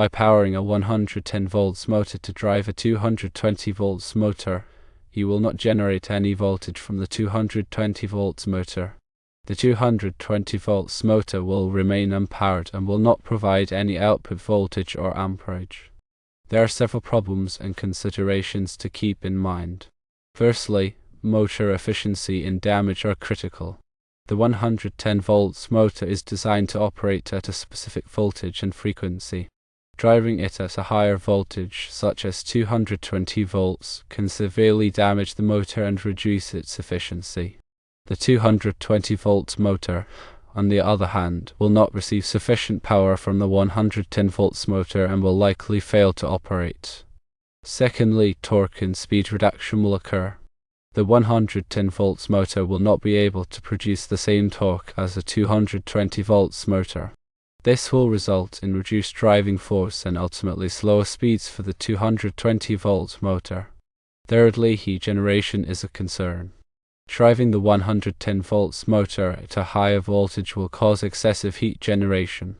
By powering a 110 volts motor to drive a 220 volts motor, you will not generate any voltage from the 220 volts motor. The 220 volts motor will remain unpowered and will not provide any output voltage or amperage. There are several problems and considerations to keep in mind. Firstly, motor efficiency and damage are critical. The 110 volts motor is designed to operate at a specific voltage and frequency. Driving it at a higher voltage, such as 220 volts, can severely damage the motor and reduce its efficiency. The 220 volts motor, on the other hand, will not receive sufficient power from the 110 volts motor and will likely fail to operate. Secondly, torque and speed reduction will occur. The 110 volts motor will not be able to produce the same torque as a 220 volts motor. This will result in reduced driving force and ultimately slower speeds for the 220 volt motor. Thirdly, heat generation is a concern. Driving the 110 volts motor at a higher voltage will cause excessive heat generation.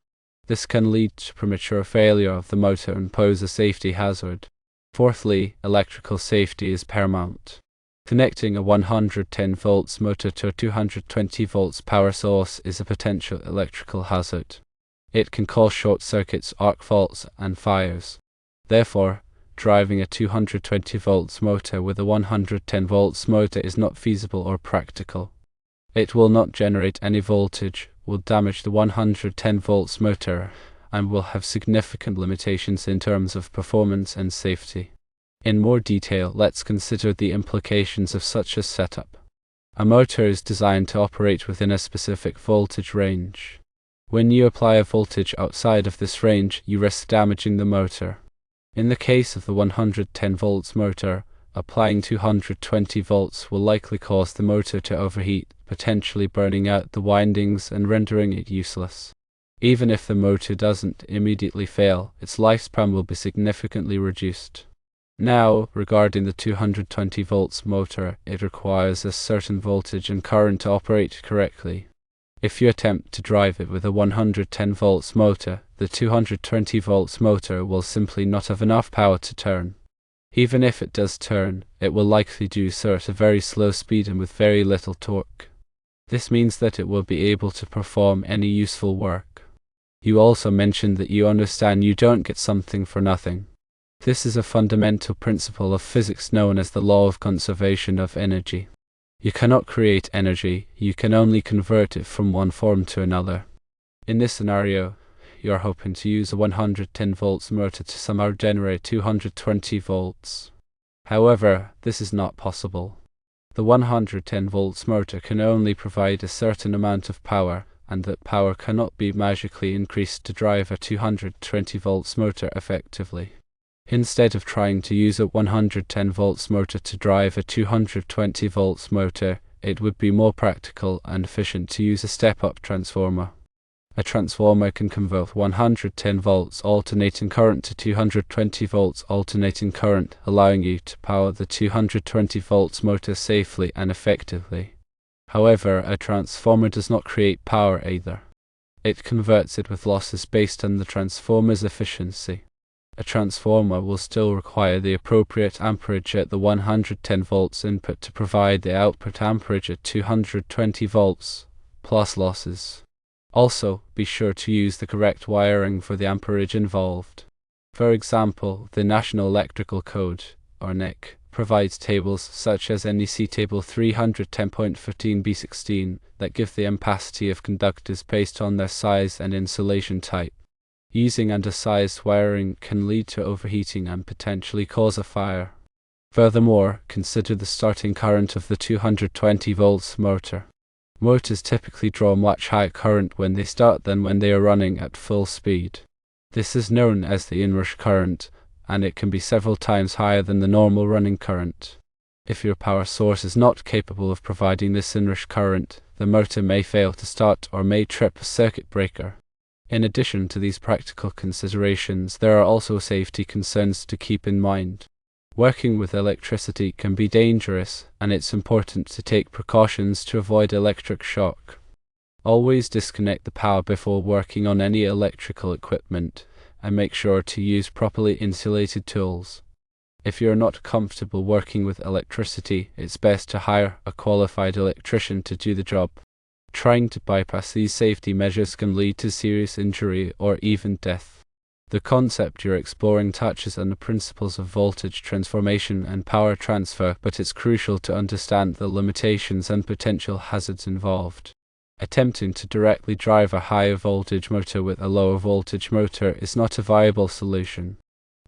This can lead to premature failure of the motor and pose a safety hazard. Fourthly, electrical safety is paramount. Connecting a 110 volts motor to a 220 volts power source is a potential electrical hazard. It can cause short circuits, arc faults, and fires. Therefore, driving a 220 volts motor with a 110 volts motor is not feasible or practical. It will not generate any voltage, will damage the 110 volts motor, and will have significant limitations in terms of performance and safety. In more detail, let's consider the implications of such a setup. A motor is designed to operate within a specific voltage range. When you apply a voltage outside of this range, you risk damaging the motor. In the case of the 110 volts motor, applying 220 volts will likely cause the motor to overheat, potentially burning out the windings and rendering it useless. Even if the motor doesn't immediately fail, its lifespan will be significantly reduced. Now, regarding the 220 volts motor, it requires a certain voltage and current to operate correctly. If you attempt to drive it with a 110 volts motor, the 220 volts motor will simply not have enough power to turn. Even if it does turn, it will likely do so at a very slow speed and with very little torque. This means that it will be able to perform any useful work. You also mentioned that you understand you don't get something for nothing. This is a fundamental principle of physics known as the law of conservation of energy. You cannot create energy, you can only convert it from one form to another. In this scenario, you are hoping to use a 110 volts motor to somehow generate 220 volts. However, this is not possible. The 110 volts motor can only provide a certain amount of power, and that power cannot be magically increased to drive a 220 volts motor effectively. Instead of trying to use a 110 volts motor to drive a 220 volts motor, it would be more practical and efficient to use a step-up transformer. A transformer can convert 110 volts alternating current to 220 volts alternating current, allowing you to power the 220 volts motor safely and effectively. However, a transformer does not create power either. It converts it with losses based on the transformer's efficiency. A transformer will still require the appropriate amperage at the 110 volts input to provide the output amperage at 220 volts, plus losses. Also, be sure to use the correct wiring for the amperage involved. For example, the National Electrical Code, or NEC, provides tables such as NEC Table 310.15b16 that give the ampacity of conductors based on their size and insulation type. Using undersized wiring can lead to overheating and potentially cause a fire. Furthermore, consider the starting current of the 220 volts motor. Motors typically draw much higher current when they start than when they are running at full speed. This is known as the inrush current, and it can be several times higher than the normal running current. If your power source is not capable of providing this inrush current, the motor may fail to start or may trip a circuit breaker. In addition to these practical considerations, there are also safety concerns to keep in mind. Working with electricity can be dangerous, and it's important to take precautions to avoid electric shock. Always disconnect the power before working on any electrical equipment, and make sure to use properly insulated tools. If you're not comfortable working with electricity, it's best to hire a qualified electrician to do the job. Trying to bypass these safety measures can lead to serious injury or even death. The concept you're exploring touches on the principles of voltage transformation and power transfer, but it's crucial to understand the limitations and potential hazards involved. Attempting to directly drive a higher voltage motor with a lower voltage motor is not a viable solution.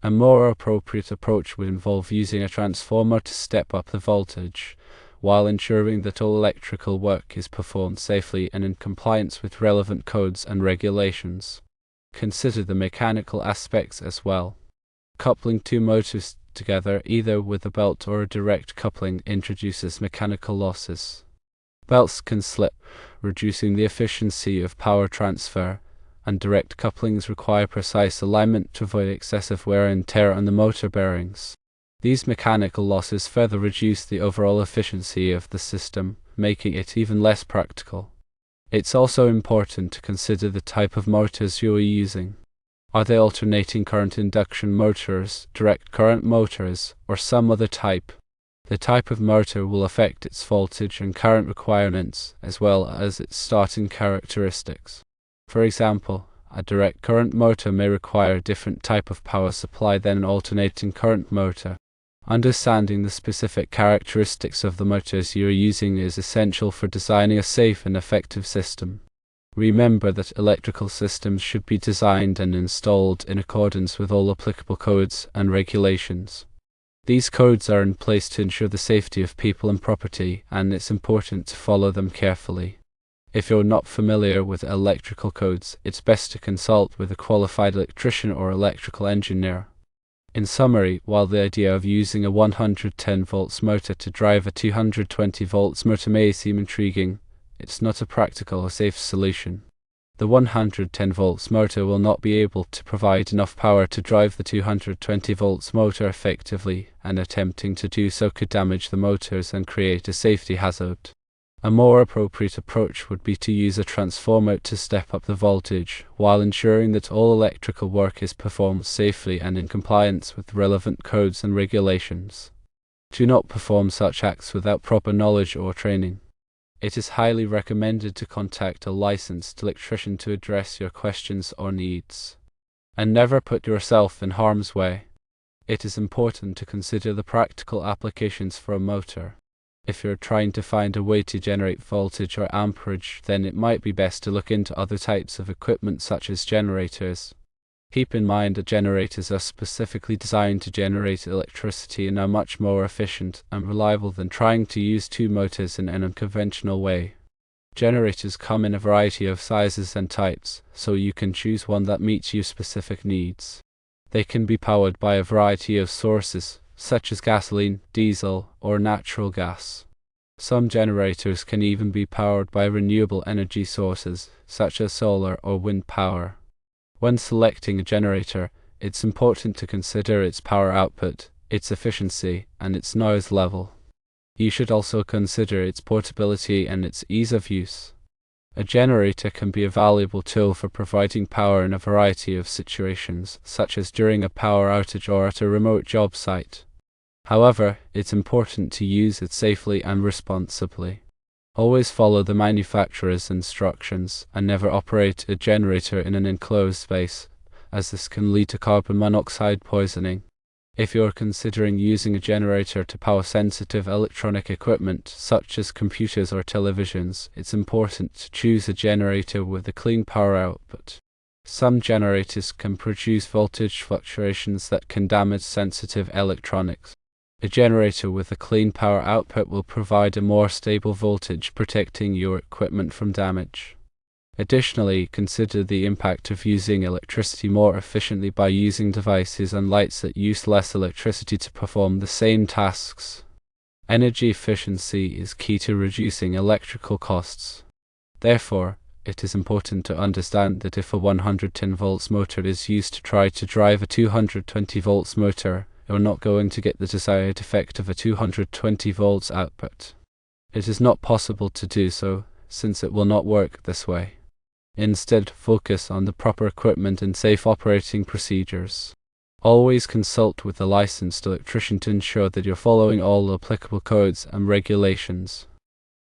A more appropriate approach would involve using a transformer to step up the voltage, while ensuring that all electrical work is performed safely and in compliance with relevant codes and regulations. Consider the mechanical aspects as well. Coupling two motors together, either with a belt or a direct coupling, introduces mechanical losses. Belts can slip, reducing the efficiency of power transfer, and direct couplings require precise alignment to avoid excessive wear and tear on the motor bearings. These mechanical losses further reduce the overall efficiency of the system, making it even less practical. It's also important to consider the type of motors you are using. Are they alternating current induction motors, direct current motors, or some other type? The type of motor will affect its voltage and current requirements, as well as its starting characteristics. For example, a direct current motor may require a different type of power supply than an alternating current motor. Understanding the specific characteristics of the motors you are using is essential for designing a safe and effective system. Remember that electrical systems should be designed and installed in accordance with all applicable codes and regulations. These codes are in place to ensure the safety of people and property, and it's important to follow them carefully. If you're not familiar with electrical codes, it's best to consult with a qualified electrician or electrical engineer. In summary, while the idea of using a 110 volts motor to drive a 220 volts motor may seem intriguing, it's not a practical or safe solution. The 110 volts motor will not be able to provide enough power to drive the 220 volts motor effectively, and attempting to do so could damage the motors and create a safety hazard. A more appropriate approach would be to use a transformer to step up the voltage, while ensuring that all electrical work is performed safely and in compliance with relevant codes and regulations. Do not perform such acts without proper knowledge or training. It is highly recommended to contact a licensed electrician to address your questions or needs. And never put yourself in harm's way. It is important to consider the practical applications for a motor. If you're trying to find a way to generate voltage or amperage, then it might be best to look into other types of equipment such as generators. Keep in mind that generators are specifically designed to generate electricity and are much more efficient and reliable than trying to use two motors in an unconventional way. Generators come in a variety of sizes and types, so you can choose one that meets your specific needs. They can be powered by a variety of sources, such as gasoline, diesel, or natural gas. Some generators can even be powered by renewable energy sources, such as solar or wind power. When selecting a generator, it's important to consider its power output, its efficiency, and its noise level. You should also consider its portability and its ease of use. A generator can be a valuable tool for providing power in a variety of situations, such as during a power outage or at a remote job site. However, it's important to use it safely and responsibly. Always follow the manufacturer's instructions and never operate a generator in an enclosed space, as this can lead to carbon monoxide poisoning. If you're considering using a generator to power sensitive electronic equipment, such as computers or televisions, it's important to choose a generator with a clean power output. Some generators can produce voltage fluctuations that can damage sensitive electronics. A generator with a clean power output will provide a more stable voltage, protecting your equipment from damage. Additionally, consider the impact of using electricity more efficiently by using devices and lights that use less electricity to perform the same tasks. Energy efficiency is key to reducing electrical costs. Therefore, it is important to understand that if a 110 volts motor is used to try to drive a 220 volts motor, you're not going to get the desired effect of a 220 volts output. It is not possible to do so, since it will not work this way. Instead, focus on the proper equipment and safe operating procedures. Always consult with a licensed electrician to ensure that you're following all applicable codes and regulations.